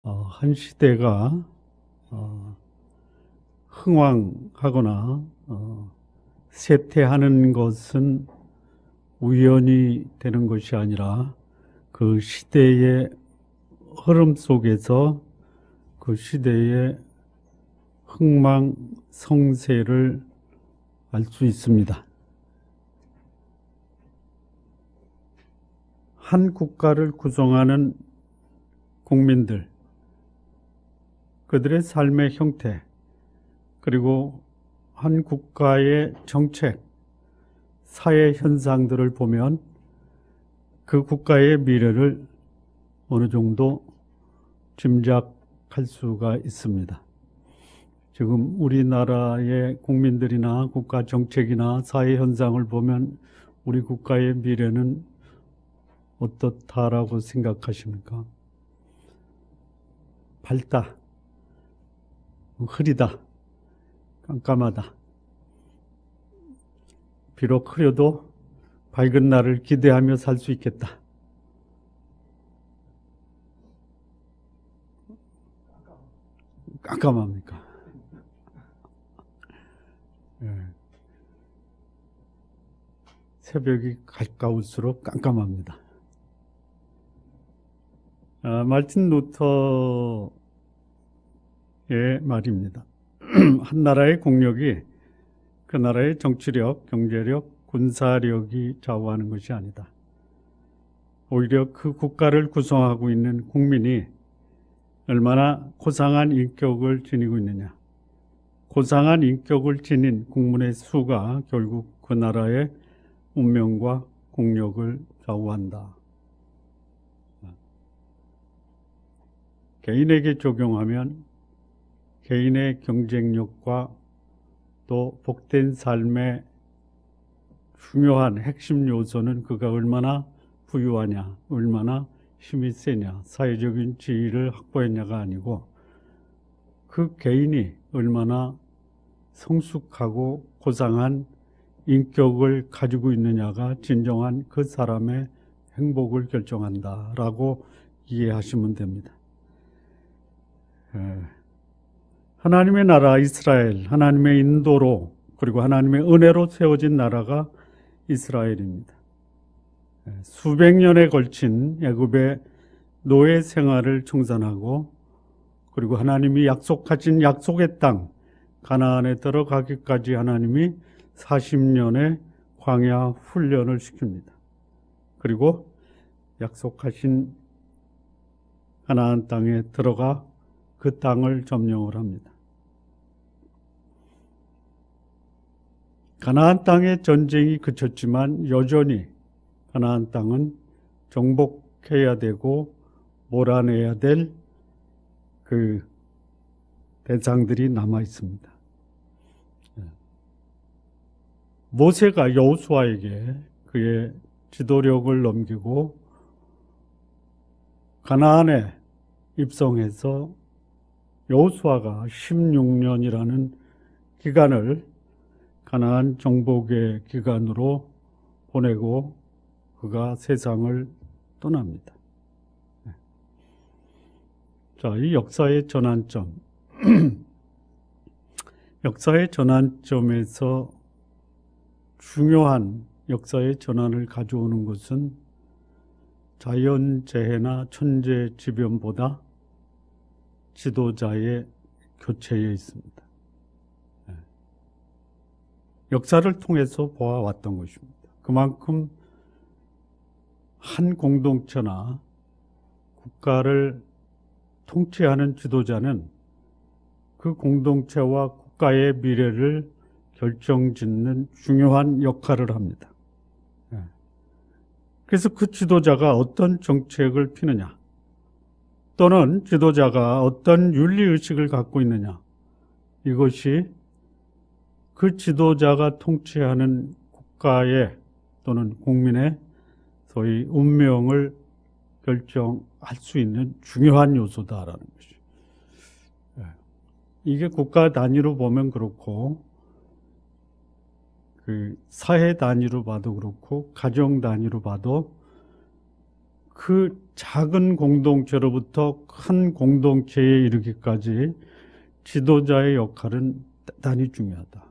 한 시대가 흥왕하거나 쇠퇴하는 것은 우연히 되는 것이 아니라 그 시대의 흐름 속에서 그 시대의 흥망성쇠를 알 수 있습니다. 한 국가를 구성하는 국민들, 그들의 삶의 형태, 그리고 한 국가의 정책, 사회 현상들을 보면 그 국가의 미래를 어느 정도 짐작할 수가 있습니다. 지금 우리나라의 국민들이나 국가 정책이나 사회 현상을 보면 우리 국가의 미래는 어떻다라고 생각하십니까? 밝다, 흐리다, 깜깜하다. 비록 흐려도 밝은 날을 기대하며 살 수 있겠다. 깜깜합니까? 새벽이 가까울수록 깜깜합니다. 말틴 루터의 말입니다. 한 나라의 국력이 그 나라의 정치력, 경제력, 군사력이 좌우하는 것이 아니다. 오히려 그 국가를 구성하고 있는 국민이 얼마나 고상한 인격을 지니고 있느냐. 고상한 인격을 지닌 국민의 수가 결국 그 나라의 운명과 국력을 좌우한다. 개인에게 적용하면 개인의 경쟁력과 또 복된 삶의 중요한 핵심 요소는 그가 얼마나 부유하냐, 얼마나 힘이 세냐, 사회적인 지위를 확보했냐가 아니고 그 개인이 얼마나 성숙하고 고상한 인격을 가지고 있느냐가 진정한 그 사람의 행복을 결정한다라고 이해하시면 됩니다. 하나님의 나라 이스라엘, 하나님의 인도로 그리고 하나님의 은혜로 세워진 나라가 이스라엘입니다. 수백 년에 걸친 애굽의 노예 생활을 청산하고 그리고 하나님이 약속하신 약속의 땅 가나안에 들어가기까지 하나님이 40년의 광야 훈련을 시킵니다. 그리고 약속하신 가나안 땅에 들어가 그 땅을 점령을 합니다. 가나안 땅의 전쟁이 그쳤지만 여전히 가나안 땅은 정복해야 되고 몰아내야 될 그 대상들이 남아 있습니다. 모세가 여호수아에게 그의 지도력을 넘기고 가나안에 입성해서 여호수아가 16년이라는 기간을 가나안 정복의 기간으로 보내고 그가 세상을 떠납니다. 자, 이 역사의 전환점. 역사의 전환점에서 중요한 역사의 전환을 가져오는 것은 자연재해나 천재지변보다 지도자의 교체에 있습니다. 역사를 통해서 보아왔던 것입니다. 그만큼 한 공동체나 국가를 통치하는 지도자는 그 공동체와 국가의 미래를 결정짓는 중요한 역할을 합니다. 그래서 그 지도자가 어떤 정책을 피느냐 또는 지도자가 어떤 윤리의식을 갖고 있느냐 이것이 그 지도자가 통치하는 국가의 또는 국민의 소위 운명을 결정할 수 있는 중요한 요소다라는 것이. 이게 국가 단위로 보면 그렇고 그 사회 단위로 봐도 그렇고 가정 단위로 봐도 그 작은 공동체로부터 큰 공동체에 이르기까지 지도자의 역할은 대단히 중요하다.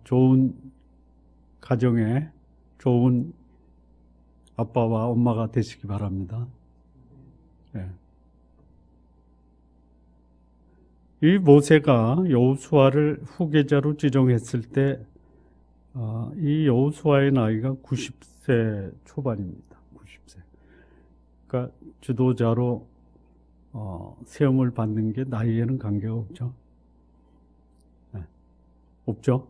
좋은 가정에 좋은 아빠와 엄마가 되시기 바랍니다. 예. 이 모세가 여호수아를 후계자로 지정했을 때 이 여호수아의 나이가 90세 초반입니다. 90세. 그러니까 지도자로 세움을 받는 게 나이에는 관계가 없죠. 네. 없죠.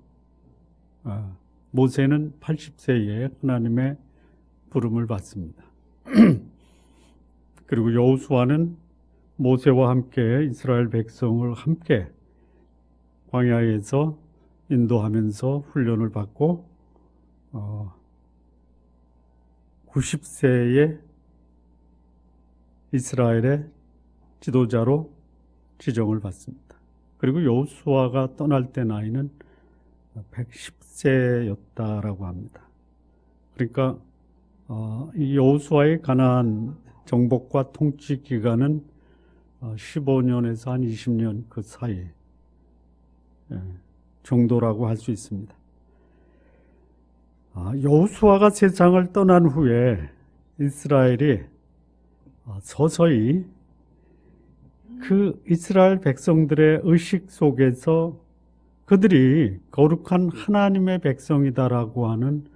모세는 80세에 하나님의 부름을 받습니다. 그리고 여호수아는 모세와 함께 이스라엘 백성을 함께 광야에서 인도하면서 훈련을 받고 90세에 이스라엘의 지도자로 지정을 받습니다. 그리고 여호수아가 떠날 때 나이는 110세였다라고 합니다. 그러니까 이 여호수아의 가나안 정복과 통치 기간은 15년에서 한 20년 그 사이 정도라고 할 수 있습니다. 여호수아가 세상을 떠난 후에 이스라엘이 서서히 그 이스라엘 백성들의 의식 속에서 그들이 거룩한 하나님의 백성이다라고 하는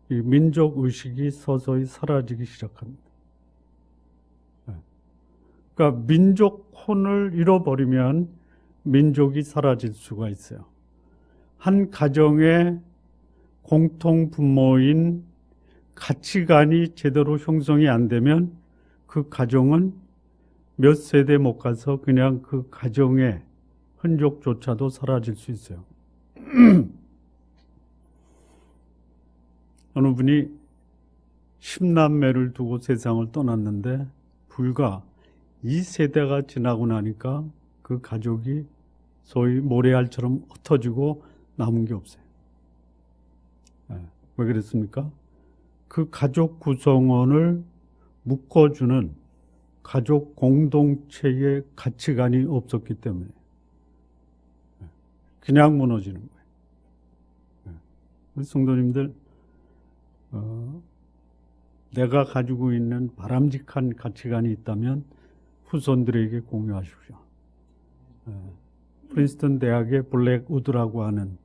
이 민족 의식이 서서히 사라지기 시작합니다. 그러니까 민족혼을 잃어버리면 민족이 사라질 수가 있어요. 한 가정의 공통 분모인 가치관이 제대로 형성이 안 되면 그 가정은 몇 세대 못 가서 그냥 그 가정의 흔적조차도 사라질 수 있어요. 어느 분이 10남매를 두고 세상을 떠났는데 불과 2세대가 지나고 나니까 그 가족이 소위 모래알처럼 흩어지고 남은 게 없어요. 왜 그랬습니까? 그 가족 구성원을 묶어주는 가족 공동체의 가치관이 없었기 때문에 그냥 무너지는 거예요. 우리 성도님들, 내가 가지고 있는 바람직한 가치관이 있다면 후손들에게 공유하십시오. 프린스턴 대학의 블랙 우드라고 하는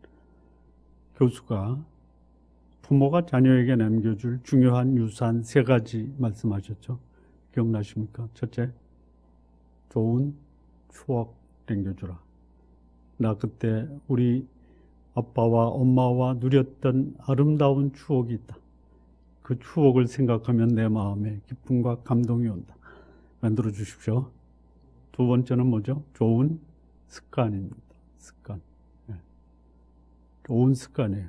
교수가 부모가 자녀에게 남겨줄 중요한 유산 3가지 말씀하셨죠. 기억나십니까? 첫째, 좋은 추억 남겨주라. 나 그때 우리 아빠와 엄마와 누렸던 아름다운 추억이 있다. 그 추억을 생각하면 내 마음에 기쁨과 감동이 온다. 만들어 주십시오. 2번째는 뭐죠? 좋은 습관입니다. 습관. 좋은 습관이에요.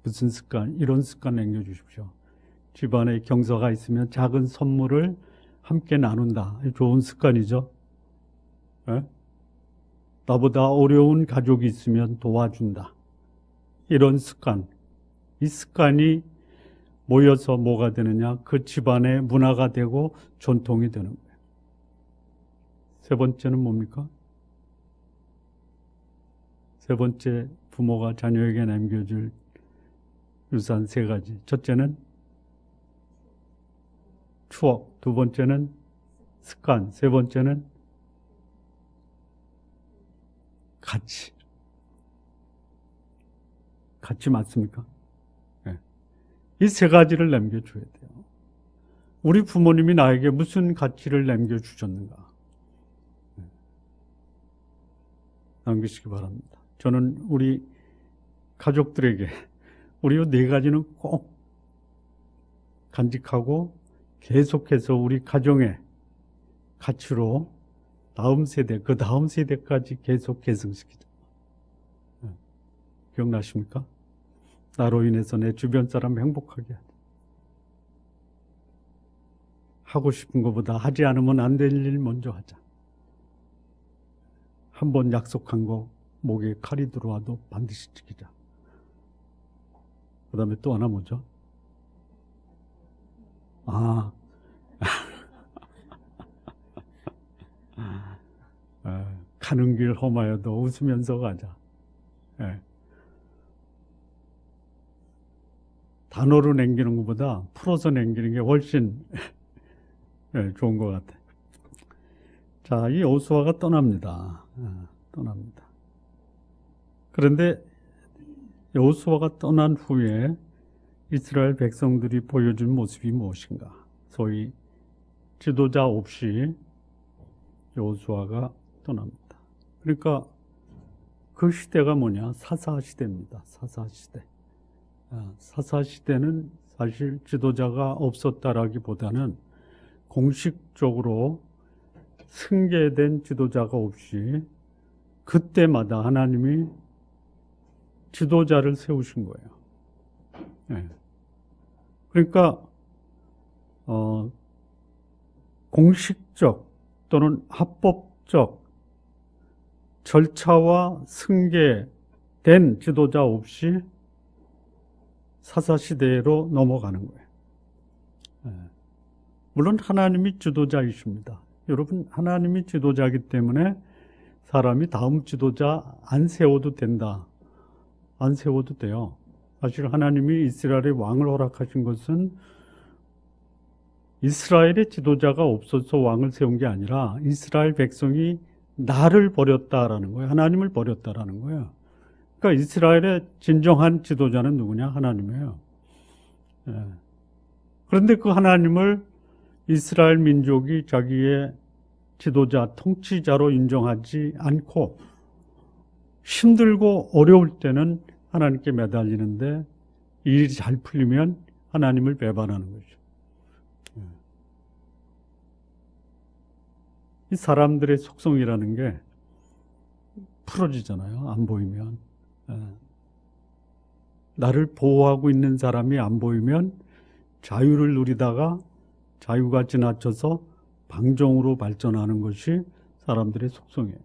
무슨 습관? 이런 습관 남겨주십시오. 집안에 경사가 있으면 작은 선물을 함께 나눈다. 좋은 습관이죠. 나보다 어려운 가족이 있으면 도와준다. 이런 습관. 이 습관이 모여서 뭐가 되느냐? 그 집안의 문화가 되고 전통이 되는 거예요. 3번째는 뭡니까? 3번째 부모가 자녀에게 남겨줄 유산 3가지. 첫째는 추억, 2번째는 습관, 3번째는 가치. 가치 맞습니까? 네. 이 3가지를 남겨줘야 돼요. 우리 부모님이 나에게 무슨 가치를 남겨주셨는가? 남기시기 바랍니다. 저는 우리 가족들에게 우리 4가지는 꼭 간직하고 계속해서 우리 가정의 가치로 다음 세대, 그 다음 세대까지 계속 계승시키자. 기억나십니까? 나로 인해서 내 주변 사람 행복하게 하자. 하고 싶은 것보다 하지 않으면 안 될 일 먼저 하자. 한번 약속한 거 목에 칼이 들어와도 반드시 지키자. 그 다음에 또 하나 뭐죠? 아, 가는 길 험하여도 웃으면서 가자. 예. 단어로 남기는 것보다 풀어서 남기는 게 훨씬 예, 좋은 것 같아요. 자, 이 여호수아가 떠납니다. 떠납니다. 그런데 여호수아가 떠난 후에 이스라엘 백성들이 보여준 모습이 무엇인가? 소위 지도자 없이 여호수아가 떠납니다. 그러니까 그 시대가 뭐냐? 사사시대입니다. 사사시대. 사사시대는 사실 지도자가 없었다라기보다는 공식적으로 승계된 지도자가 없이 그때마다 하나님이 지도자를 세우신 거예요. 네. 그러니까 공식적 또는 합법적 절차와 승계된 지도자 없이 사사시대로 넘어가는 거예요. 네. 물론 하나님이 지도자이십니다. 여러분, 하나님이 지도자이기 때문에 사람이 다음 지도자 안 세워도 된다. 안 세워도 돼요. 사실 하나님이 이스라엘의 왕을 허락하신 것은 이스라엘의 지도자가 없어서 왕을 세운 게 아니라 이스라엘 백성이 나를 버렸다라는 거예요. 하나님을 버렸다라는 거예요. 그러니까 이스라엘의 진정한 지도자는 누구냐? 하나님이에요. 예. 그런데 그 하나님을 이스라엘 민족이 자기의 지도자, 통치자로 인정하지 않고 힘들고 어려울 때는 하나님께 매달리는데 일이 잘 풀리면 하나님을 배반하는 거죠. 이 사람들의 속성이라는 게 풀어지잖아요. 안 보이면. 나를 보호하고 있는 사람이 안 보이면 자유를 누리다가 자유가 지나쳐서 방종으로 발전하는 것이 사람들의 속성이에요.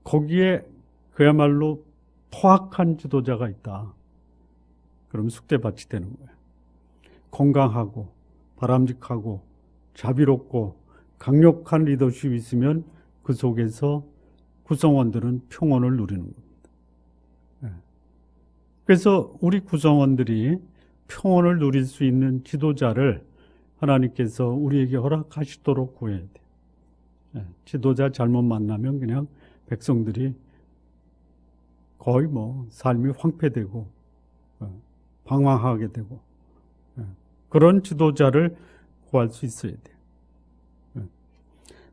거기에 그야말로 포악한 지도자가 있다. 그럼 쑥대밭이 되는 거예요. 건강하고 바람직하고 자비롭고 강력한 리더십이 있으면 그 속에서 구성원들은 평온을 누리는 겁니다. 그래서 우리 구성원들이 평온을 누릴 수 있는 지도자를 하나님께서 우리에게 허락하시도록 구해야 돼요. 지도자 잘못 만나면 그냥 백성들이 거의 삶이 황폐되고 방황하게 되고 그런 지도자를 구할 수 있어야 돼요.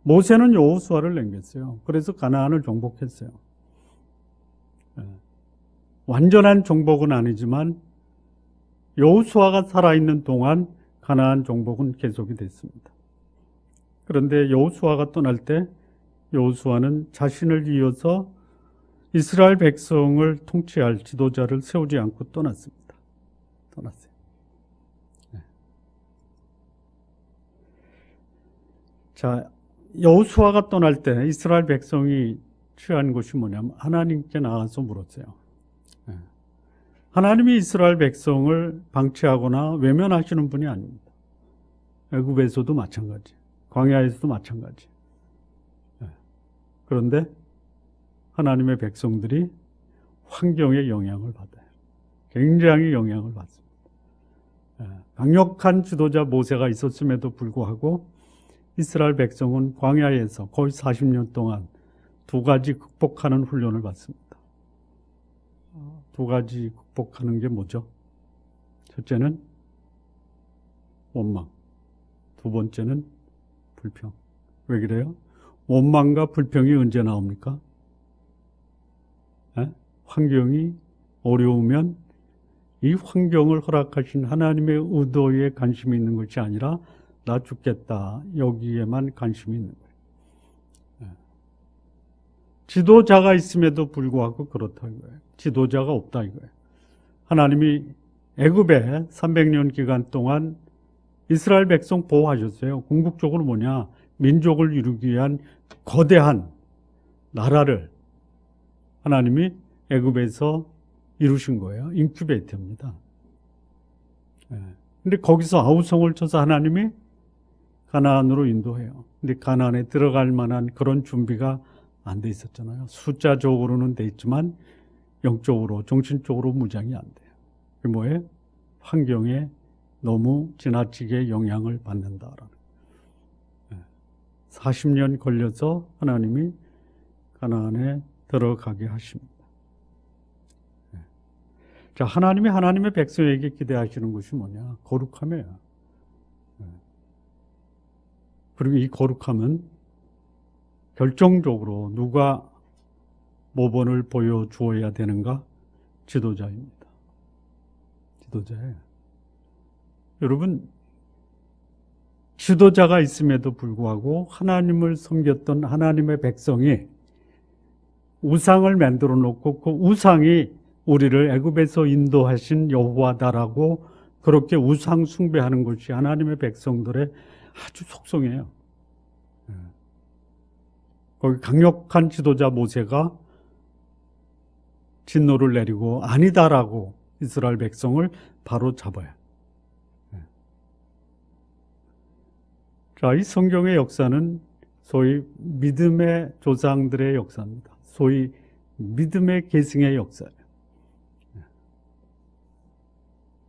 모세는 여호수아를 남겼어요. 그래서 가나안을 정복했어요. 완전한 정복은 아니지만 여호수아가 살아있는 동안 가나안 정복은 계속이 됐습니다. 그런데 여호수아가 떠날 때 여호수아는 자신을 이어서 이스라엘 백성을 통치할 지도자를 세우지 않고 떠났습니다. 떠났어요. 자, 여호수아가 떠날 때 이스라엘 백성이 취한 것이 뭐냐면 하나님께 나가서 물었어요. 하나님이 이스라엘 백성을 방치하거나 외면하시는 분이 아닙니다. 애굽에서도 마찬가지, 광야에서도 마찬가지. 그런데 하나님의 백성들이 환경의 영향을 받아요. 굉장히 영향을 받습니다. 강력한 지도자 모세가 있었음에도 불구하고 이스라엘 백성은 광야에서 거의 40년 동안 두 가지 극복하는 훈련을 받습니다. 두 가지 극복하는 게 뭐죠? 첫째는 원망, 두 번째는 불평. 왜 그래요? 원망과 불평이 언제 나옵니까? 환경이 어려우면 이 환경을 허락하신 하나님의 의도에 관심이 있는 것이 아니라 나 죽겠다 여기에만 관심이 있는 거예요. 지도자가 있음에도 불구하고 그렇다는 거예요. 지도자가 없다 이거예요. 하나님이 애굽에 300년 기간 동안 이스라엘 백성 보호하셨어요. 궁극적으로 뭐냐? 민족을 이루기 위한 거대한 나라를 하나님이 애굽에서 이루신 거예요. 인큐베이터입니다. 근데 거기서 아우성을 쳐서 하나님이 가나안으로 인도해요. 근데 가나안에 들어갈 만한 그런 준비가 안 돼 있었잖아요. 숫자적으로는 돼 있지만 영적으로, 정신적으로 무장이 안 돼요. 그게 뭐예요? 환경에 너무 지나치게 영향을 받는다라는. 40년 걸려서 하나님이 가나안에 들어가게 하십니다. 자, 하나님이 하나님의 백성에게 기대하시는 것이 뭐냐? 거룩함이에요. 그리고 이 거룩함은 결정적으로 누가 모범을 보여주어야 되는가? 지도자입니다. 지도자예요. 여러분, 지도자가 있음에도 불구하고 하나님을 섬겼던 하나님의 백성이 우상을 만들어 놓고 그 우상이 우리를 애굽에서 인도하신 여호와다라고 그렇게 우상 숭배하는 것이 하나님의 백성들의 아주 속성이에요. 거기 강력한 지도자 모세가 진노를 내리고 아니다라고 이스라엘 백성을 바로 잡아요. 자, 이 성경의 역사는 소위 믿음의 조상들의 역사입니다. 소위 믿음의 계승의 역사예요.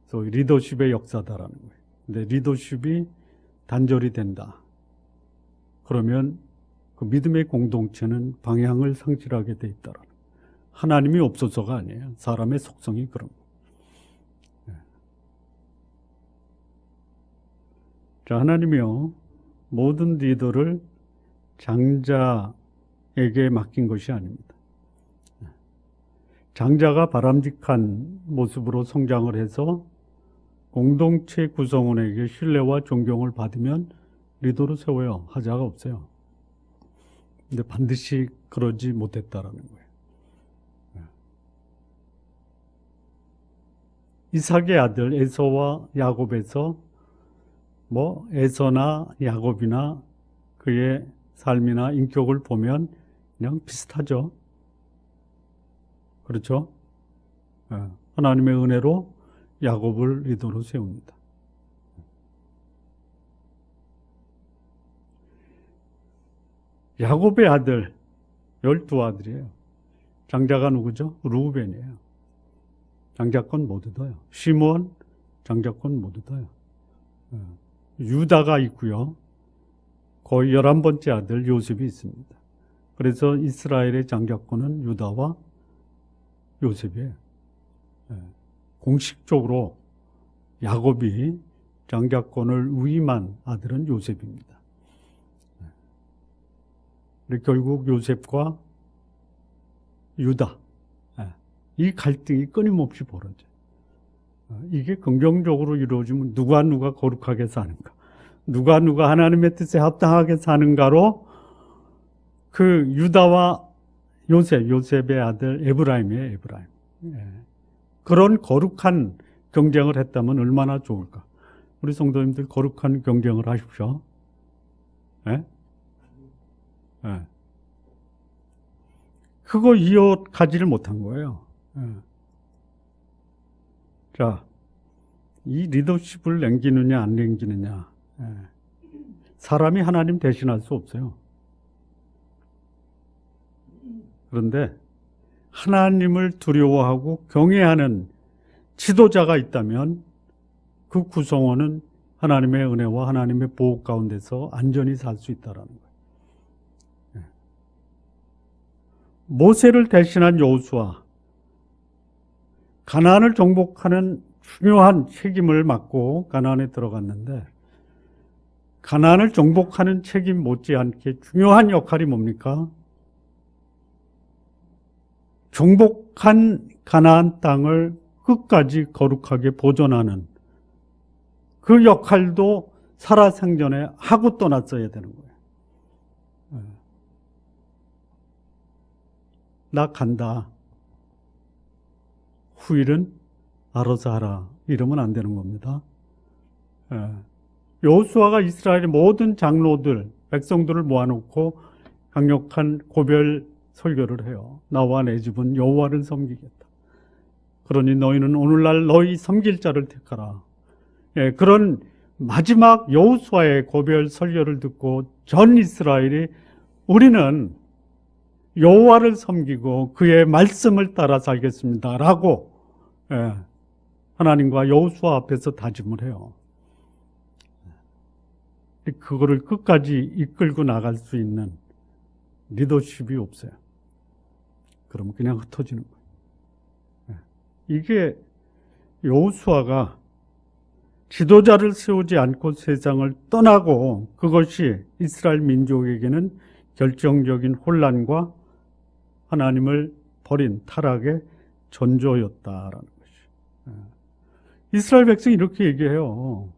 소위 리더십의 역사다라는 거예요. 근데 리더십이 단절이 된다. 그러면 그 믿음의 공동체는 방향을 상실하게 돼 있다라는 거예요. 하나님이 없어서가 아니에요. 사람의 속성이 그런 거예요. 자, 하나님이요, 모든 리더를 장자에게 맡긴 것이 아닙니다. 장자가 바람직한 모습으로 성장을 해서 공동체 구성원에게 신뢰와 존경을 받으면 리더로 세워요. 하자가 없어요. 근데 반드시 그러지 못했다라는 거예요. 이삭의 아들 에서와 야곱에서 에서나 야곱이나 그의 삶이나 인격을 보면 그냥 비슷하죠. 그렇죠? 하나님의 은혜로 야곱을 리더로 세웁니다. 야곱의 아들, 12아들이에요. 장자가 누구죠? 르우벤이에요. 장자권 못 얻어요. 시므온, 장자권 못 얻어요. 유다가 있고요. 거의 11번째 아들 요셉이 있습니다. 그래서 이스라엘의 장자권은 유다와 요셉이에요. 공식적으로 야곱이 장자권을 위임한 아들은 요셉입니다. 결국 요셉과 유다, 이 갈등이 끊임없이 벌어져요. 이게 긍정적으로 이루어지면 누가 거룩하게 사는가, 누가 하나님의 뜻에 합당하게 사는가로 그 유다와 요셉의 아들 에브라임이에요. 에브라임. 그런 거룩한 경쟁을 했다면 얼마나 좋을까. 우리 성도님들 거룩한 경쟁을 하십시오. 그거 이어가지를 못한 거예요. 자, 이 리더십을 남기느냐 안 남기느냐, 사람이 하나님 대신할 수 없어요. 그런데 하나님을 두려워하고 경외하는 지도자가 있다면 그 구성원은 하나님의 은혜와 하나님의 보호 가운데서 안전히 살 수 있다라는 거예요. 모세를 대신한 여호수아, 가나안을 정복하는 중요한 책임을 맡고 가나안에 들어갔는데, 가나안을 정복하는 책임 못지않게 중요한 역할이 뭡니까? 정복한 가나안 땅을 끝까지 거룩하게 보존하는 그 역할도 살아생전에 하고 떠났어야 되는 거예요. 나 간다. 후일은 알아서 하라. 이러면 안 되는 겁니다. 여호수아가 이스라엘의 모든 장로들, 백성들을 모아놓고 강력한 고별 설교를 해요. 나와 내 집은 여호와를 섬기겠다. 그러니 너희는 오늘날 너희 섬길 자를 택하라. 예, 그런 마지막 여호수아의 고별 설교를 듣고 전 이스라엘이 우리는 여호와를 섬기고 그의 말씀을 따라 살겠습니다라고 하나님과 여호수아 앞에서 다짐을 해요. 그거를 끝까지 이끌고 나갈 수 있는 리더십이 없어요. 그러면 그냥 흩어지는 거예요. 이게 여호수아가 지도자를 세우지 않고 세상을 떠나고 그것이 이스라엘 민족에게는 결정적인 혼란과 하나님을 버린 타락의 전조였다라는 것이. 이스라엘 백성이 이렇게 얘기해요.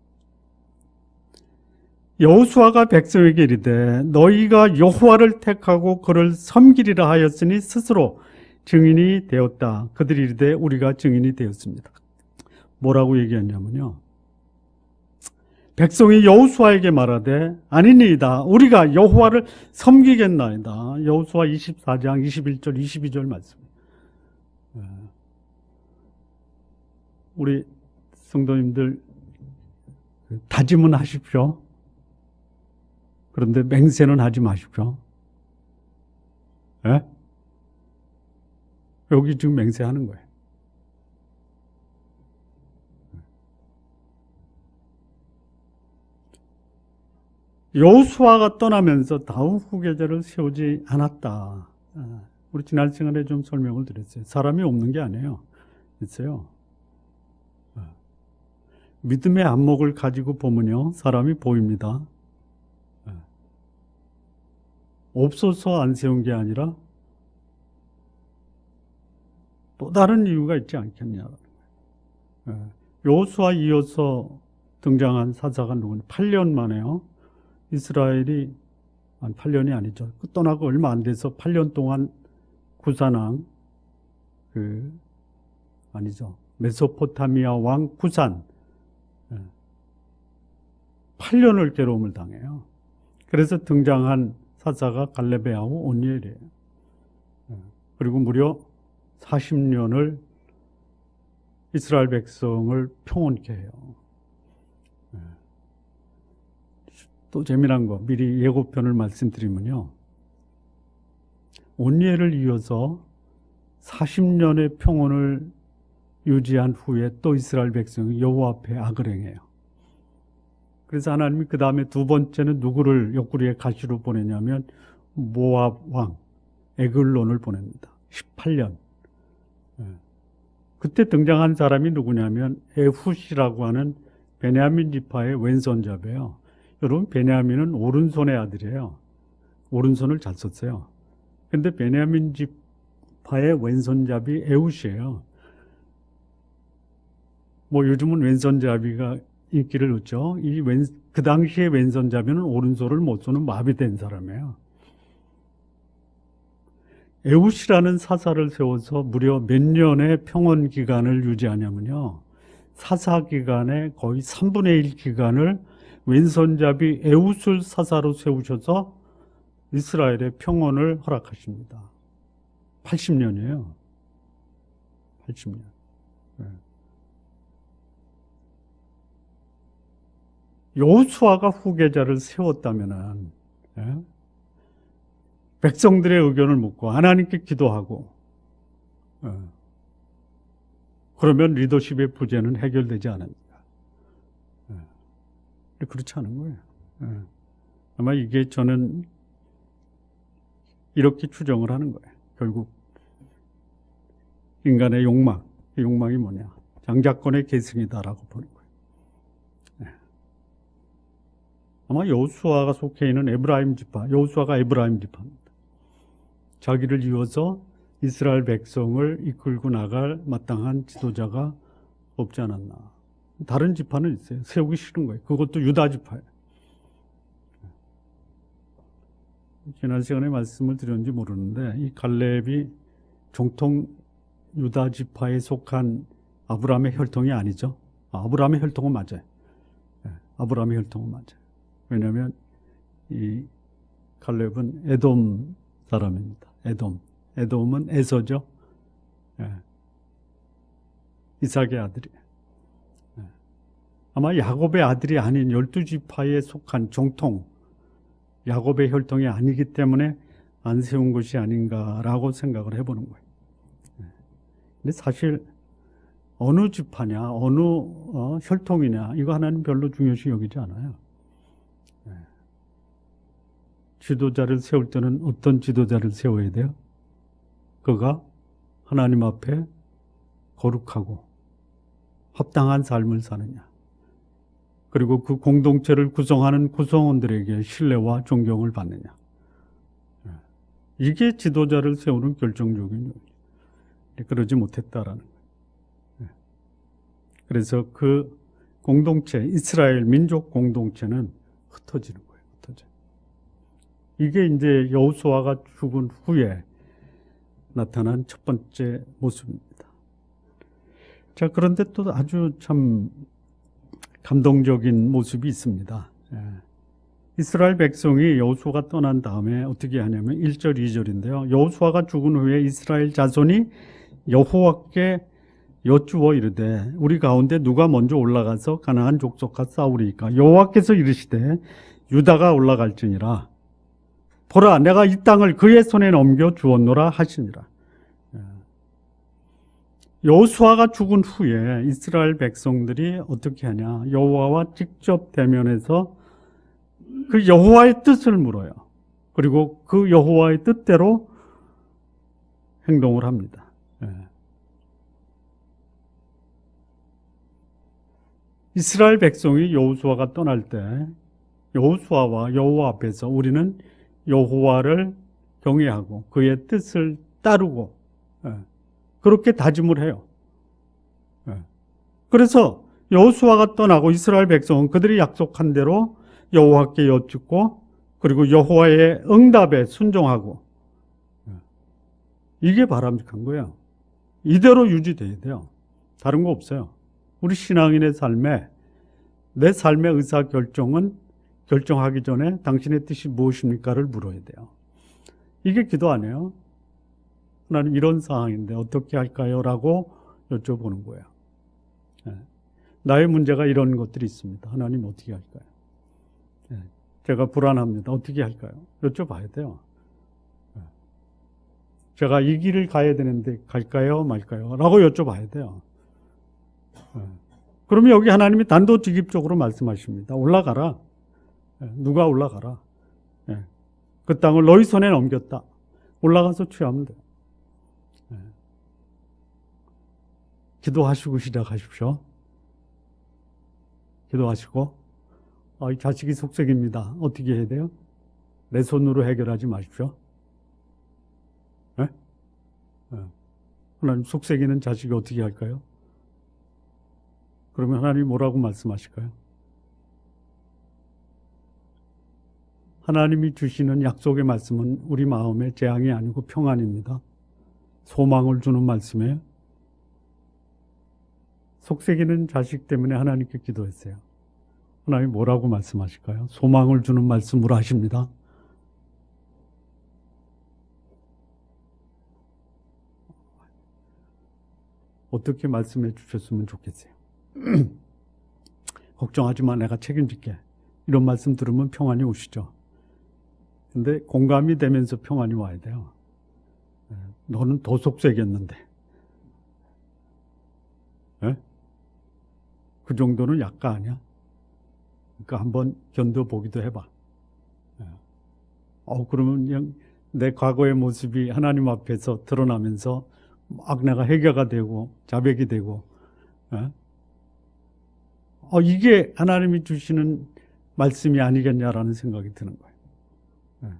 여호수아가 백성에게 이르되 너희가 여호와를 택하고 그를 섬기리라 하였으니 스스로 증인이 되었다. 그들이 이르되 우리가 증인이 되었습니다. 뭐라고 얘기했냐면요. 백성이 여호수아에게 말하되 아니니이다. 우리가 여호와를 섬기겠나이다. 여호수아 24장 21절 22절 말씀. 우리 성도님들 다짐은 하십시오. 그런데 맹세는 하지 마십시오. 예? 여기 지금 맹세하는 거예요. 여호수아가 떠나면서 다음 후계자를 세우지 않았다. 우리 지난 시간에 좀 설명을 드렸어요. 사람이 없는 게 아니에요. 있어요. 믿음의 안목을 가지고 보면요, 사람이 보입니다. 없어서 안 세운 게 아니라 또 다른 이유가 있지 않겠냐. 여호수아 이어서 등장한 사사가 누구냐? 8년 만에요. 이스라엘이 8년이 아니죠. 떠나고 얼마 안 돼서 8년 동안 구산왕 아니죠. 메소포타미아 왕 구산 8년을 괴로움을 당해요. 그래서 등장한 사사가 갈레베아우 온니엘이에요. 그리고 무려 40년을 이스라엘 백성을 평온케 해요. 또 재미난 거 미리 예고편을 말씀드리면요. 온니엘을 이어서 40년의 평온을 유지한 후에 또 이스라엘 백성이 여호와 앞에 악을 행해요. 그래서 하나님이 그 다음에 두 번째는 누구를 옆구리에 가시로 보내냐면 모압 왕 에글론을 보냅니다. 18년. 그때 등장한 사람이 누구냐면 에훗이라고 하는 베냐민 지파의 왼손잡이에요. 여러분, 베냐민은 오른손의 아들이에요. 오른손을 잘 썼어요. 근데 베냐민 지파의 왼손잡이 에훗이에요. 뭐 요즘은 왼손잡이가 인기를 얻죠. 그 당시에 왼손잡이는 오른손을 못 쏘는 마비된 사람이에요. 에훗이라는 사사를 세워서 무려 몇 년의 평온 기간을 유지하냐면요. 사사 기간의 거의 3분의 1 기간을 왼손잡이 에훗을 사사로 세우셔서 이스라엘의 평온을 허락하십니다. 80년이에요. 80년. 여호수아가 후계자를 세웠다면은 백성들의 의견을 묻고 하나님께 기도하고 그러면 리더십의 부재는 해결되지 않습니다. 그렇지 않은 거예요. 아마 이게 저는 이렇게 추정을 하는 거예요. 결국 인간의 욕망, 그 욕망이 뭐냐? 장자권의 계승이다라고 보는 거예요. 아마 여호수아가 속해 있는 에브라임 지파, 여호수아가 에브라임 지파입니다. 자기를 이어서 이스라엘 백성을 이끌고 나갈 마땅한 지도자가 없지 않았나. 다른 지파는 있어요. 세우기 싫은 거예요. 그것도 유다 지파예요. 지난 시간에 말씀을 드렸는지 모르는데 이 갈렙이 정통 유다 지파에 속한 아브라함의 혈통이 아니죠. 아브라함의 혈통은 맞아요. 아브라함의 혈통은 맞아요. 왜냐하면 이 갈렙은 에돔 사람입니다. 에돔은 에서죠. 이삭의 아들이에요. 아마 야곱의 아들이 아닌 12지파에 속한 정통, 야곱의 혈통이 아니기 때문에 안 세운 것이 아닌가라고 생각을 해보는 거예요. 근데 사실 어느 지파냐, 어느 혈통이냐, 이거 하나는 별로 중요시 여기지 않아요. 지도자를 세울 때는 어떤 지도자를 세워야 돼요? 그가 하나님 앞에 거룩하고 합당한 삶을 사느냐, 그리고 그 공동체를 구성하는 구성원들에게 신뢰와 존경을 받느냐, 이게 지도자를 세우는 결정적인 요인. 그러지 못했다라는 거예요. 그래서 그 공동체, 이스라엘 민족 공동체는 흩어지는 거예요. 이게 이제 여호수아가 죽은 후에 나타난 첫 번째 모습입니다. 자, 그런데 또 아주 참 감동적인 모습이 있습니다. 이스라엘 백성이 여호수아가 떠난 다음에 어떻게 하냐면 1절, 2절인데요. 여호수아가 죽은 후에 이스라엘 자손이 여호와께 여쭈어 이르되 우리 가운데 누가 먼저 올라가서 가나안 족속과 싸우리이까? 여호와께서 이르시되 유다가 올라갈지니라. 보라, 내가 이 땅을 그의 손에 넘겨 주었노라 하시니라. 여호수아가 죽은 후에 이스라엘 백성들이 어떻게 하냐? 여호와와 직접 대면해서 그 여호와의 뜻을 물어요. 그리고 그 여호와의 뜻대로 행동을 합니다. 이스라엘 백성이 여호수아가 떠날 때 여호수아와 여호와 앞에서 우리는 여호와를 경외하고 그의 뜻을 따르고 그렇게 다짐을 해요. 그래서 여호수아가 떠나고 이스라엘 백성은 그들이 약속한 대로 여호와께 여쭙고 그리고 여호와의 응답에 순종하고, 이게 바람직한 거예요. 이대로 유지돼야 돼요. 다른 거 없어요. 우리 신앙인의 삶에 내 삶의 의사결정은 결정하기 전에 당신의 뜻이 무엇입니까를 물어야 돼요. 이게 기도 아니에요. 하나님, 이런 상황인데 어떻게 할까요? 라고 여쭤보는 거예요. 나의 문제가 이런 것들이 있습니다. 하나님, 어떻게 할까요? 제가 불안합니다. 어떻게 할까요? 여쭤봐야 돼요. 제가 이 길을 가야 되는데 갈까요? 말까요? 라고 여쭤봐야 돼요. 그러면 여기 하나님이 단도직입적으로 말씀하십니다. 올라가라. 누가 올라가라. 그 땅을 너희 손에 넘겼다. 올라가서 취하면 돼요. 기도하시고 시작하십시오. 기도하시고, 이 자식이 속색입니다. 어떻게 해야 돼요? 내 손으로 해결하지 마십시오. 하나님, 속색이는 자식이 어떻게 할까요? 그러면 하나님이 뭐라고 말씀하실까요? 하나님이 주시는 약속의 말씀은 우리 마음의 재앙이 아니고 평안입니다. 소망을 주는 말씀이에요. 속색이는 자식 때문에 하나님께 기도했어요. 하나님 뭐라고 말씀하실까요? 소망을 주는 말씀으로 하십니다. 어떻게 말씀해 주셨으면 좋겠어요. 걱정하지 마, 내가 책임질게. 이런 말씀 들으면 평안이 오시죠. 근데 공감이 되면서 평안이 와야 돼요. 너는 더 속색이었는데. 그 정도는 약가 아니야? 그러니까 한번 견뎌보기도 해봐. 그러면 그냥 내 과거의 모습이 하나님 앞에서 드러나면서 막 내가 해결가 되고 자백이 되고, 이게 하나님이 주시는 말씀이 아니겠냐라는 생각이 드는 거예요.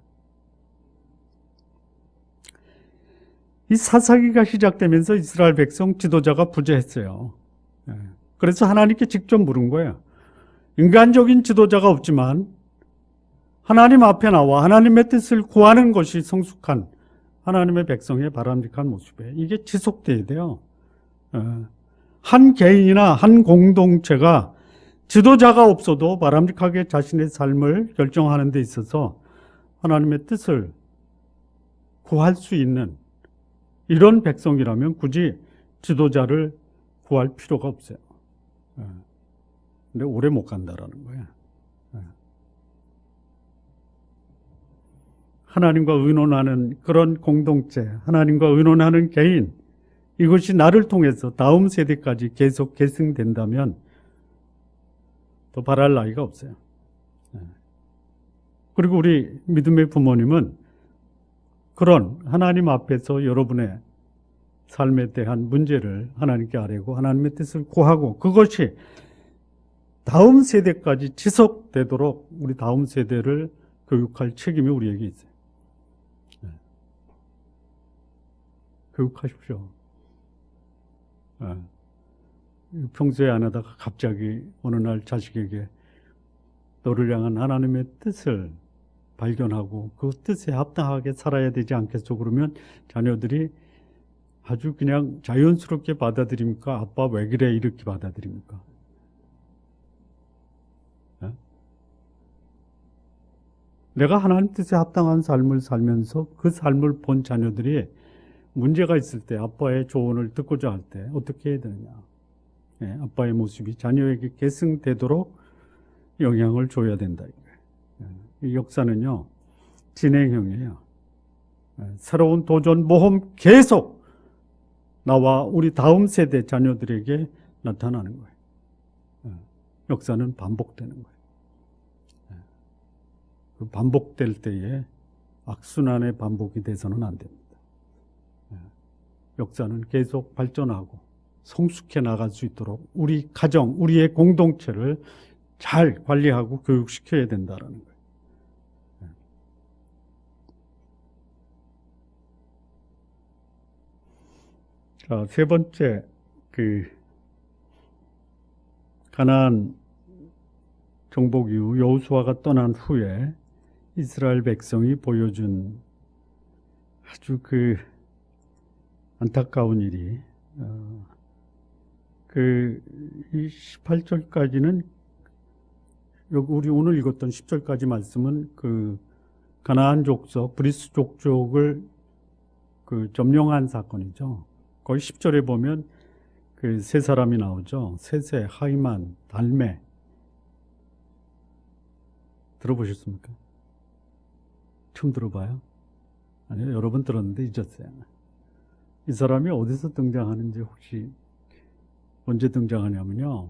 이 사사기가 시작되면서 이스라엘 백성 지도자가 부재했어요. 그래서 하나님께 직접 물은 거예요. 인간적인 지도자가 없지만 하나님 앞에 나와 하나님의 뜻을 구하는 것이 성숙한 하나님의 백성의 바람직한 모습이에요. 이게 지속돼야 돼요. 한 개인이나 한 공동체가 지도자가 없어도 바람직하게 자신의 삶을 결정하는 데 있어서 하나님의 뜻을 구할 수 있는 이런 백성이라면 굳이 지도자를 구할 필요가 없어요. 근데 오래 못 간다라는 거야. 하나님과 의논하는 그런 공동체, 하나님과 의논하는 개인, 이것이 나를 통해서 다음 세대까지 계속 계승된다면 더 바랄 나위가 없어요. 그리고 우리 믿음의 부모님은 그런 하나님 앞에서 여러분의 삶에 대한 문제를 하나님께 아뢰고 하나님의 뜻을 구하고 그것이 다음 세대까지 지속되도록 우리 다음 세대를 교육할 책임이 우리에게 있어요. 교육하십시오. 평소에 안 하다가 갑자기 어느 날 자식에게 너를 향한 하나님의 뜻을 발견하고 그 뜻에 합당하게 살아야 되지 않겠소? 그러면 자녀들이 아주 그냥 자연스럽게 받아들입니까? 아빠 왜 그래? 이렇게 받아들입니까? 내가 하나님 뜻에 합당한 삶을 살면서 그 삶을 본 자녀들이 문제가 있을 때 아빠의 조언을 듣고자 할 때 어떻게 해야 되느냐. 아빠의 모습이 자녀에게 계승되도록 영향을 줘야 된다. 이 역사는요, 진행형이에요. 새로운 도전, 모험 계속 나와 우리 다음 세대 자녀들에게 나타나는 거예요. 역사는 반복되는 거예요. 그 반복될 때에 악순환의 반복이 돼서는 안 됩니다. 역사는 계속 발전하고 성숙해 나갈 수 있도록 우리 가정, 우리의 공동체를 잘 관리하고 교육시켜야 된다는 거예요. 자, 세 번째, 가나안 정복 이후 여호수아가 떠난 후에 이스라엘 백성이 보여준 아주 안타까운 일이, 이 18절까지는, 여기 우리 오늘 읽었던 10절까지 말씀은 가나안 족속, 브리스 족속을 점령한 사건이죠. 거기 10절에 보면 세 사람이 나오죠. 세세, 하이만, 달메. 들어보셨습니까? 처음 들어봐요? 아니요, 여러 번 들었는데 잊었어요. 이 사람이 어디서 등장하는지 혹시 언제 등장하냐면요.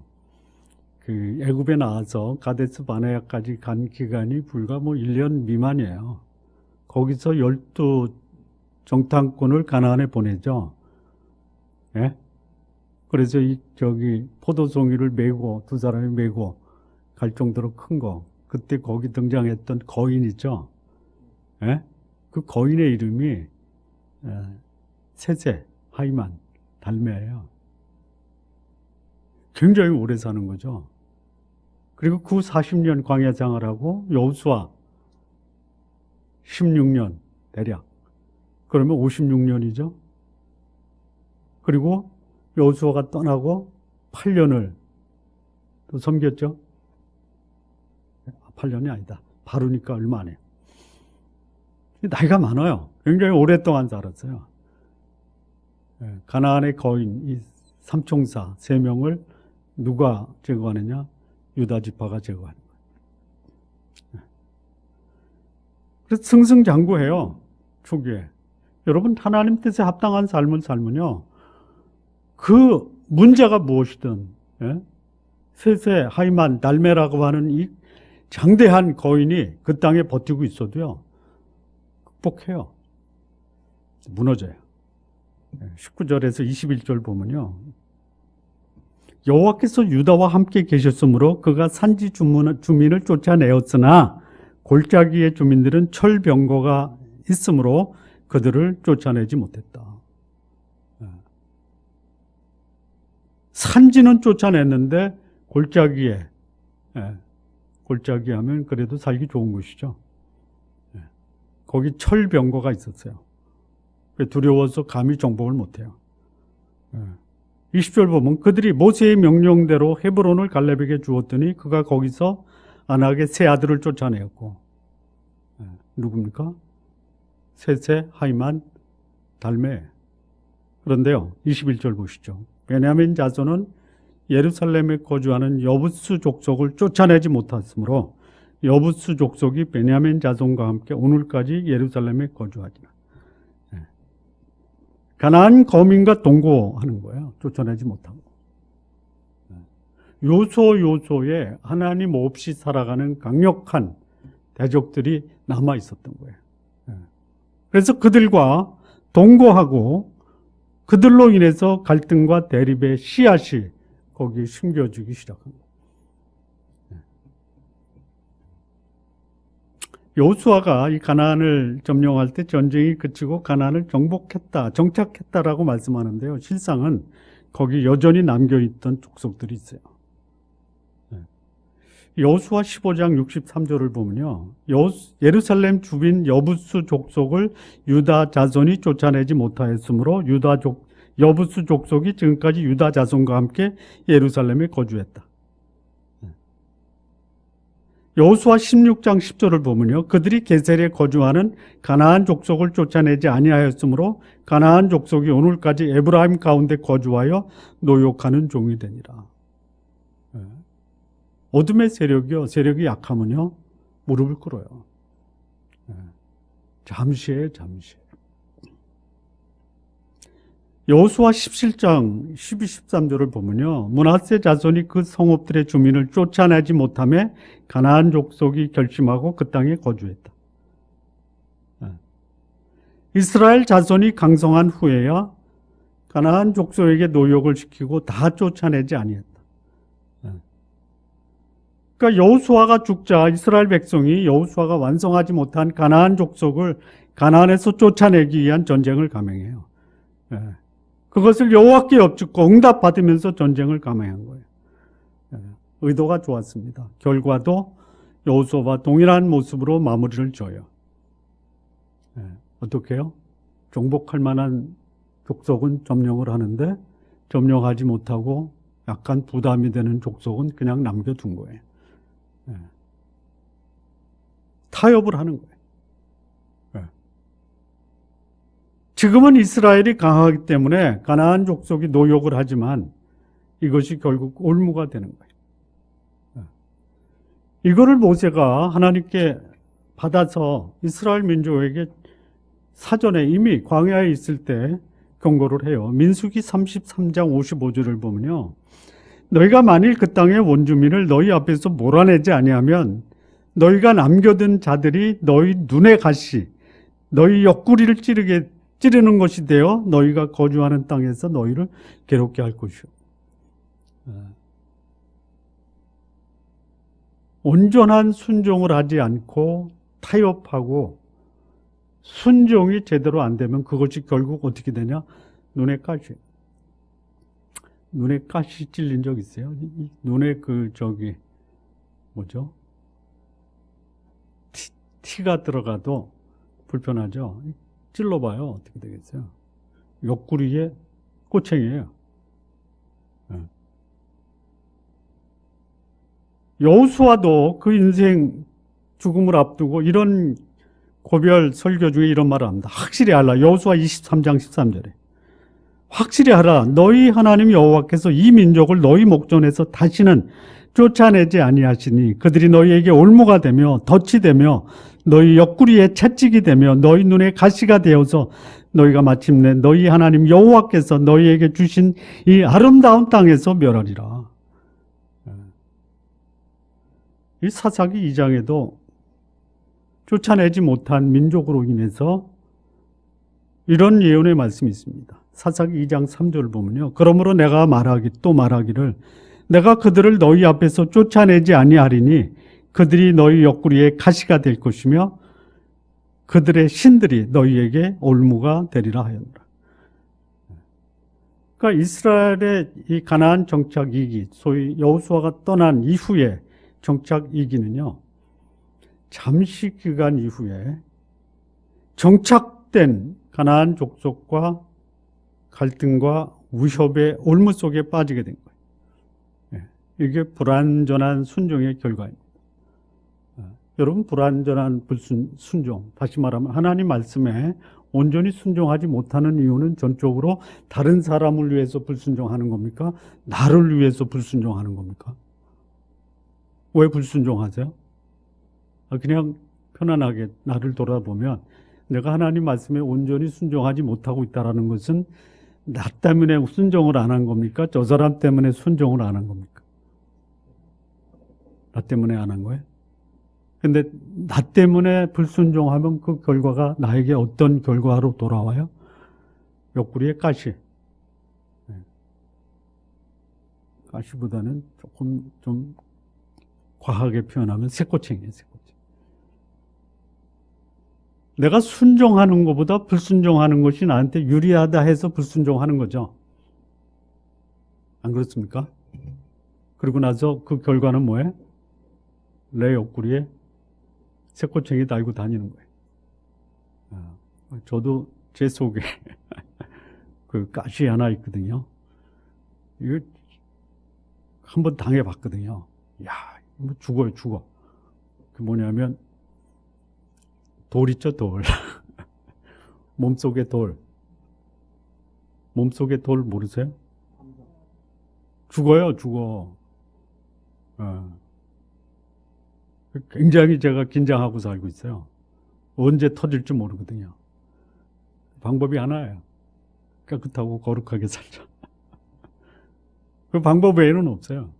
애굽에 나와서 가데스 바네아까지 간 기간이 불과 1년 미만이에요. 거기서 12 정탐꾼을 가나안에 보내죠. 예? 그래서 포도송이를 메고 두 사람이 메고 갈 정도로 큰 거. 그때 거기 등장했던 거인 있죠. 예? 그 거인의 이름이 세세, 하이만, 달메예요. 굉장히 오래 사는 거죠. 그리고 그 40년 광야 생활하고 여호수아 16년 대략. 그러면 56년이죠. 그리고 여호수아가 떠나고 8년을 또 섬겼죠. 8년이 아니다. 바로니까 얼마 안 해요. 나이가 많아요. 굉장히 오랫동안 살았어요. 가나안의 거인, 이 삼총사 3명을 누가 제거하느냐? 유다 지파가 제거하는 거예요. 그래서 승승장구해요. 초기에. 여러분, 하나님 뜻에 합당한 삶을 살면요, 그 문제가 무엇이든, 세세, 하이만, 달메라고 하는 이 장대한 거인이 그 땅에 버티고 있어도요, 극복해요. 무너져요. 19절에서 21절 보면요, 여호와께서 유다와 함께 계셨으므로 그가 산지 주민을 쫓아내었으나 골짜기의 주민들은 철병거가 있으므로 그들을 쫓아내지 못했다. 산지는 쫓아냈는데 골짜기 하면 그래도 살기 좋은 곳이죠. 거기 철병거가 있었어요. 두려워서 감히 정복을 못해요. 20절 보면 그들이 모세의 명령대로 헤브론을 갈렙에게 주었더니 그가 거기서 안악의 세 아들을 쫓아내었고, 누굽니까? 세세, 하이만, 달메. 그런데요, 21절 보시죠. 베냐민 자손은 예루살렘에 거주하는 여부스 족속을 쫓아내지 못했으므로 여부스 족속이 베냐민 자손과 함께 오늘까지 예루살렘에 거주하지라. 가나안 거민과 동거하는 거예요. 쫓아내지 못하고. 요소에 하나님 없이 살아가는 강력한 대적들이 남아 있었던 거예요. 그래서 그들과 동거하고 그들로 인해서 갈등과 대립의 씨앗이 거기에 심겨지기 시작한 거예요. 여호수아가 이 가나안을 점령할 때 전쟁이 그치고 가나안을 정착했다라고 말씀하는데요. 실상은 거기 여전히 남겨있던 족속들이 있어요. 여호수아 15장 63절을 보면요. 예루살렘 주민 여부스 족속을 유다 자손이 쫓아내지 못하였으므로 여부스 족속이 지금까지 유다 자손과 함께 예루살렘에 거주했다. 여호수아 16장 10절을 보면요. 그들이 게셀에 거주하는 가나안 족속을 쫓아내지 아니하였으므로 가나안 족속이 오늘까지 에브라임 가운데 거주하여 노역하는 종이 되니라. 어둠의 세력이 약하면요. 무릎을 꿇어요. 잠시에. 여호수아 17장 12, 13절을 보면요. 므낫세 자손이 그 성읍들의 주민을 쫓아내지 못하며 가나안 족속이 결심하고 그 땅에 거주했다. 이스라엘 자손이 강성한 후에야 가나안 족속에게 노역을 시키고 다 쫓아내지 아니했다. 그러니까 여호수아가 죽자 이스라엘 백성이 여호수아가 완성하지 못한 가나안 족속을 가나안에서 쫓아내기 위한 전쟁을 감행해요. 그것을 여호와께 여쭙고 응답받으면서 전쟁을 감행한 거예요. 의도가 좋았습니다. 결과도 여호수아와 동일한 모습으로 마무리를 줘요. 어떻게 해요? 정복할 만한 족속은 점령을 하는데 점령하지 못하고 약간 부담이 되는 족속은 그냥 남겨둔 거예요. 타협을 하는 거예요. 지금은 이스라엘이 강하기 때문에 가나안 족속이 노역을 하지만 이것이 결국 올무가 되는 거예요. 이거를 모세가 하나님께 받아서 이스라엘 민족에게 사전에 이미 광야에 있을 때 경고를 해요. 민수기 33장 55절을 보면요. 너희가 만일 그 땅의 원주민을 너희 앞에서 몰아내지 아니하면 너희가 남겨둔 자들이 너희 눈의 가시, 너희 옆구리를 찌르는 것이 되어 너희가 거주하는 땅에서 너희를 괴롭게 할 것이요. 온전한 순종을 하지 않고 타협하고 순종이 제대로 안 되면 그것이 결국 어떻게 되냐? 눈에 가시. 눈에 가시 찔린 적 있어요? 눈에 뭐죠? 티가 들어가도 불편하죠? 찔러봐요. 어떻게 되겠어요? 옆구리에 꼬챙이에요. 여호수아도 그 인생 죽음을 앞두고 이런 고별 설교 중에 이런 말을 합니다. 확실히 알라. 여호수아 23장 13절에. 확실히 하라. 너희 하나님 여호와께서 이 민족을 너희 목전에서 다시는 쫓아내지 아니하시니 그들이 너희에게 올무가 되며 덫이 되며 너희 옆구리에 채찍이 되며 너희 눈에 가시가 되어서 너희가 마침내 너희 하나님 여호와께서 너희에게 주신 이 아름다운 땅에서 멸하리라. 이 사사기 2장에도 쫓아내지 못한 민족으로 인해서 이런 예언의 말씀이 있습니다. 사사기 2장 3절을 보면요. 그러므로 내가 말하기를 내가 그들을 너희 앞에서 쫓아내지 아니하리니 그들이 너희 옆구리에 가시가 될 것이며 그들의 신들이 너희에게 올무가 되리라 하였노라. 그러니까 이스라엘의 이 가나안 정착 2기, 소위 여호수아가 떠난 이후에 정착 2기는요. 잠시 기간 이후에 정착된 가나안 족속과 갈등과 위협의 올무 속에 빠지게 된 거예요. 이게 불완전한 순종의 결과입니다. 여러분, 불완전한 순종, 다시 말하면 하나님 말씀에 온전히 순종하지 못하는 이유는 전적으로 다른 사람을 위해서 불순종하는 겁니까? 나를 위해서 불순종하는 겁니까? 왜 불순종하세요? 그냥 편안하게 나를 돌아보면 내가 하나님 말씀에 온전히 순종하지 못하고 있다는 것은 나 때문에 순종을 안 한 겁니까? 저 사람 때문에 순종을 안 한 겁니까? 나 때문에 안 한 거예요? 근데 나 때문에 불순종하면 그 결과가 나에게 어떤 결과로 돌아와요? 옆구리에 가시. 가시보다는 조금 좀 과하게 표현하면 새꼬챙이에요, 새꼬챙이. 내가 순종하는 것보다 불순종하는 것이 나한테 유리하다 해서 불순종하는 거죠. 안 그렇습니까? 그리고 나서 그 결과는 뭐예요? 내 옆구리에 새꼬챙이 달고 다니는 거예요. 저도 제 속에 그 가시 하나 있거든요. 이거 한번 당해봤거든요. 야, 뭐 죽어요, 죽어. 그 뭐냐면 돌 있죠, 돌. 몸속에 돌. 몸속에 돌 모르세요? 죽어요, 죽어. 굉장히 제가 긴장하고 살고 있어요. 언제 터질지 모르거든요. 방법이 하나예요. 깨끗하고 거룩하게 살자. 그 방법 외에는 없어요.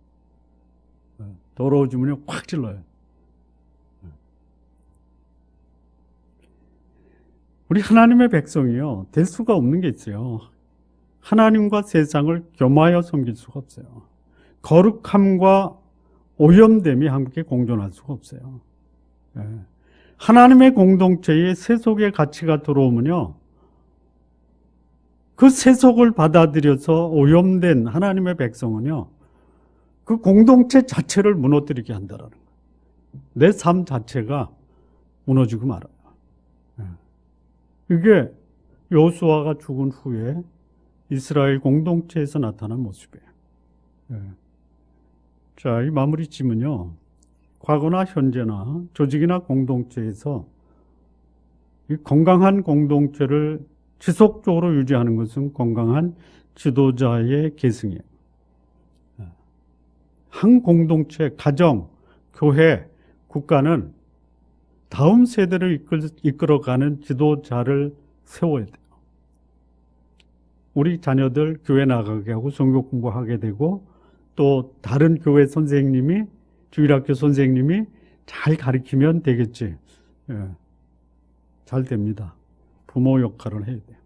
더러워지면 확 찔러요. 우리 하나님의 백성이요, 될 수가 없는 게 있어요. 하나님과 세상을 겸하여 섬길 수가 없어요. 거룩함과 오염됨이 함께 공존할 수가 없어요. 하나님의 공동체에 세속의 가치가 들어오면요, 그 세속을 받아들여서 오염된 하나님의 백성은요, 그 공동체 자체를 무너뜨리게 한다라는 거예요. 내 삶 자체가 무너지고 말아요. 이게 여호수아가 죽은 후에 이스라엘 공동체에서 나타난 모습이에요. 자, 이 마무리 지문요, 과거나 현재나 조직이나 공동체에서 이 건강한 공동체를 지속적으로 유지하는 것은 건강한 지도자의 계승이에요. 한 공동체, 가정, 교회, 국가는 다음 세대를 이끌어가는 지도자를 세워야 돼요. 우리 자녀들 교회 나가게 하고 성경 공부하게 되고, 또 다른 교회 선생님이, 주일학교 선생님이 잘 가르치면 되겠지. 잘 됩니다. 부모 역할을 해야 돼요.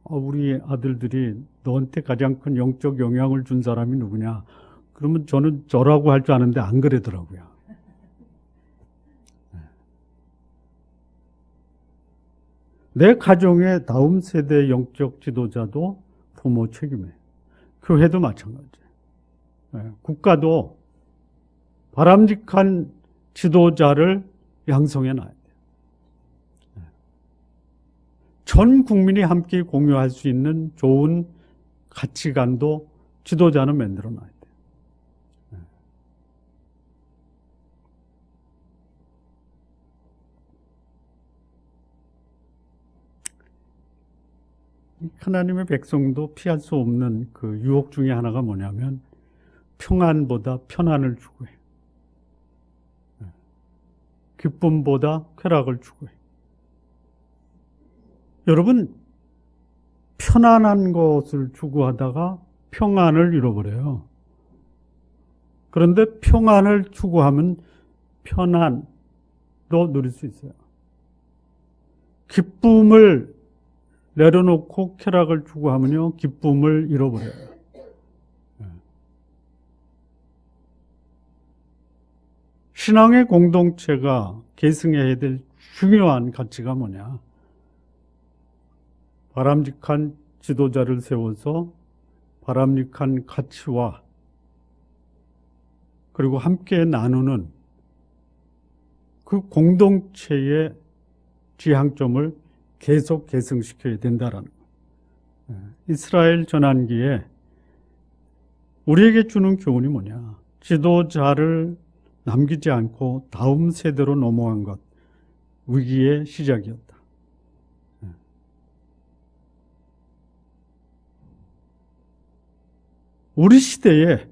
우리 아들들이 너한테 가장 큰 영적 영향을 준 사람이 누구냐? 그러면 저는 저라고 할 줄 아는데 안 그러더라고요. 내 가정의 다음 세대 영적 지도자도 부모 책임이에요. 교회도 마찬가지예요. 국가도 바람직한 지도자를 양성해 놔야 돼요. 전 국민이 함께 공유할 수 있는 좋은 가치관도 지도자는 만들어 놔야 돼요. 하나님의 백성도 피할 수 없는 그 유혹 중에 하나가 뭐냐면 평안보다 편안을 추구해요. 기쁨보다 쾌락을 추구해요. 여러분, 편안한 것을 추구하다가 평안을 잃어버려요. 그런데 평안을 추구하면 편안도 누릴 수 있어요. 기쁨을 내려놓고 쾌락을 추구하면요, 기쁨을 잃어버려요. 신앙의 공동체가 계승해야 될 중요한 가치가 뭐냐? 바람직한 지도자를 세워서 바람직한 가치와 그리고 함께 나누는 그 공동체의 지향점을 계속 계승시켜야 된다라는 거예요. 이스라엘 전환기에 우리에게 주는 교훈이 뭐냐? 지도자를 남기지 않고 다음 세대로 넘어간 것, 위기의 시작이었다. 우리 시대에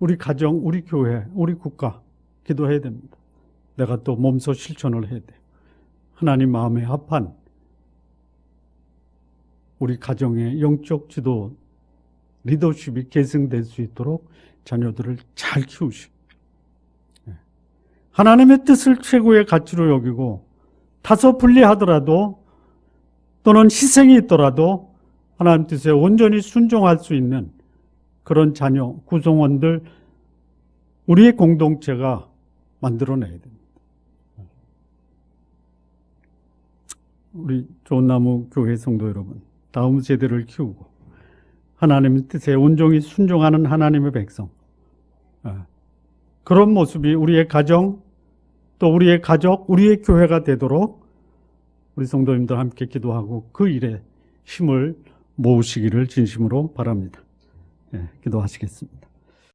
우리 가정, 우리 교회, 우리 국가 기도해야 됩니다. 내가 또 몸소 실천을 해야 돼. 하나님 마음에 합한 우리 가정의 영적 지도, 리더십이 계승될 수 있도록 자녀들을 잘 키우시고, 하나님의 뜻을 최고의 가치로 여기고 다소 불리하더라도 또는 희생이 있더라도 하나님 뜻에 온전히 순종할 수 있는 그런 자녀, 구성원들, 우리의 공동체가 만들어내야 됩니다. 우리 좋은나무 교회 성도 여러분, 다음 세대를 키우고 하나님의 뜻에 온전히 순종하는 하나님의 백성, 그런 모습이 우리의 가정, 또 우리의 가족, 우리의 교회가 되도록 우리 성도님들 함께 기도하고 그 일에 힘을 모으시기를 진심으로 바랍니다. 기도하시겠습니다.